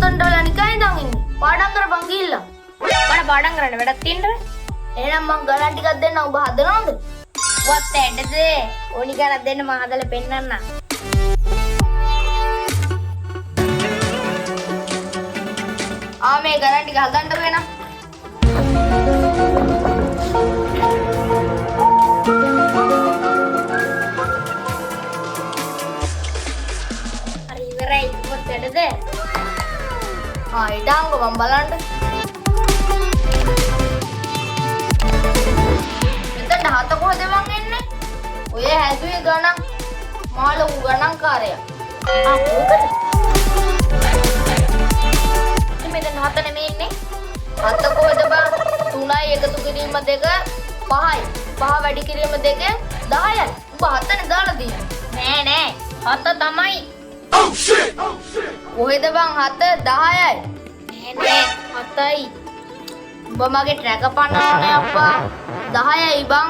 ඔතනට වෙලා නිකන් ඉඳන් ඉන්නේ. පාඩම් කරපන් ගිහිල්ලා. මට පාඩම් කරන්න වැඩක් තියෙනවද? එහෙනම් මං ගණන් ටිකක් දෙන්න ඔබ හදනවද? වත් ඇඩද? ඕනි ගණන් දෙන්න මම හදලා පෙන්නන්න. මේ ගණන් ටික හදන්න වෙනවා. හරි ඉවරයි. වත් ඇඩද? ඉඩාංග මම බලන්න. මෙතන හත කොහෙද මං එන්නේ? ඔය හැදුවේ ගණන් මා ලොකු ගණන්කාරයා. මොකද? මෙතන හත නෙමෙයි ඉන්නේ. හත කොහෙද බං? 3යි එකතු කිරීම 2 5යි. 5 වැඩි කිරීම 2 10යි. උඹ හතනේ දාලා තියෙන්නේ. නෑ හත තමයි. කොහෙද බං 7 10යි. නෑ හතයි. උඹ මගේ ට්‍රැක පන්නවනේ අප්පා. 10යි බං.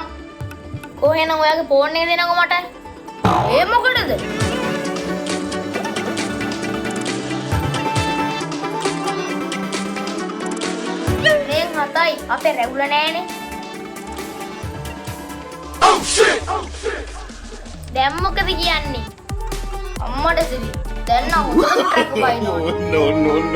කොහෙනම් ඔයාගේ ෆෝන් එක දෙනකො මට? ඒ මොකටද? මේ හතයි අපේ රැවුල නෑනේ. දැන් මොකද කියන්නේ? අම්මට සිරි. දැන් නම් උඹට ට්‍රැක පයින්නෝනේ. no.